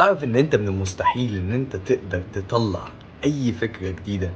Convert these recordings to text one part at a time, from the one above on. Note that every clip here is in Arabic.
تعرف ان انت من المستحيل ان انت تقدر تطلع اي فكرة جديدة.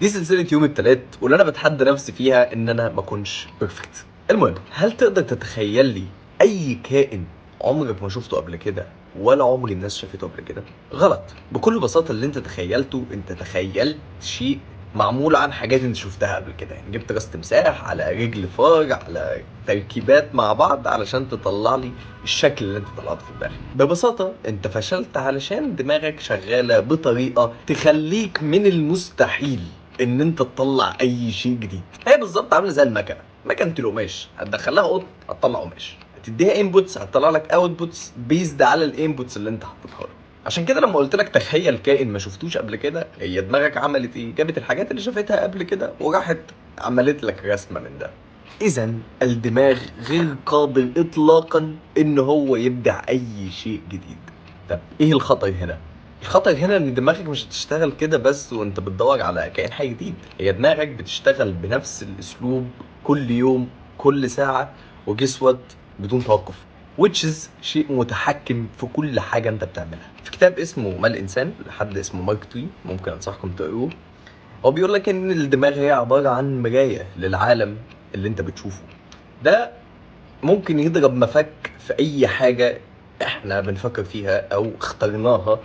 دي سلسلة يوم التلات واللي انا بتحدى نفسي فيها ان انا ما اكونش بيرفكت. المهم، هل تقدر تتخيل لي اي كائن عمرك ما شفته قبل كده ولا عمر الناس شافته قبل كده؟ غلط. بكل بساطة اللي انت تخيلته، انت تخيلت شيء معمول عن حاجات انت شفتها قبل كده. يعني جبت راس تمساح على رجل فار على تركيبات مع بعض علشان تطلع لي الشكل اللي انت طلعته في دماغك. ببساطة انت فشلت علشان دماغك شغالة بطريقة تخليك من المستحيل ان انت تطلع اي شيء جديد. هي بالظبط عامله زي المكنه، مكنه القماش. هتدخلها قط هتطلع قماش، هتديها انبوتس هتطلع لك اوتبوتس بيزد على الانبوتس اللي انت حطيتها له. عشان كده لما قلت لك تخيل كائن ما شفتوش قبل كده، هي دماغك عملت ايه؟ جابت الحاجات اللي شافتها قبل كده وراحت عملت لك رسمه من ده. اذا الدماغ غير قادر اطلاقا ان هو يبدع اي شيء جديد. طب ايه الخطر هنا؟ الخطر هنا ان دماغك مش هتشتغل كده بس وانت بتدور على كائن حي جديد. هي دماغك بتشتغل بنفس الاسلوب كل يوم كل ساعة وجسوت بدون توقف، which is شيء متحكم في كل حاجة انت بتعملها. في كتاب اسمه ما الانسان لحد اسمه مارك توين، ممكن انصحكم تقروه. هو بيقول لك ان الدماغ هي عبارة عن مراية للعالم اللي انت بتشوفه. ده ممكن يضرب مفك في اي حاجة احنا بنفكر فيها او اخترناها،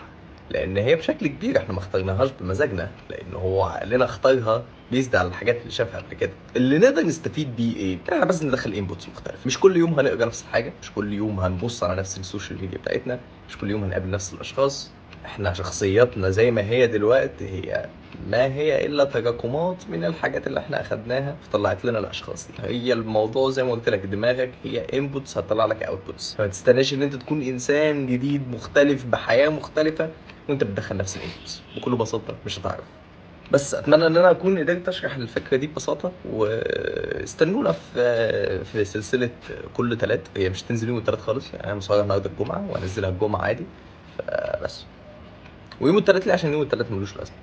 لان هي بشكل كبير احنا ما اخترناهاش بمزاجنا، لان هو عقلنا اختارها بيزد على الحاجات اللي شافها قبل كده. اللي نقدر نستفيد بيه ايه؟ احنا بس ندخل انبوتس مختلف. مش كل يوم هنقرا نفس الحاجه، مش كل يوم هنبص على نفس السوشيال ميديا بتاعتنا، مش كل يوم هنقابل نفس الاشخاص. احنا شخصياتنا زي ما هي دلوقتي هي ما هي الا تراكمات من الحاجات اللي احنا اخدناها فطلعت لنا الاشخاص دي. هي الموضوع زي ما قلت لك، دماغك هي انبوتس هتطلع لك اوتبوتس، فما تستناش ان انت تكون انسان جديد مختلف بحياه مختلفه وانت بتدخل نفس الانبوتس. بكل بساطه مش هتعرف. بس اتمنى ان انا اكون قدرت اشرح الفكره دي ببساطه، واستنونا في سلسله كل تلات. هي مش هتنزل يوم التلات خالص، يعني انا مصورها النهارده الجمعه وانزلها الجمعه عادي. فبس. ويوم التلات ليه؟ عشان يوم التلات ملوش لازمه.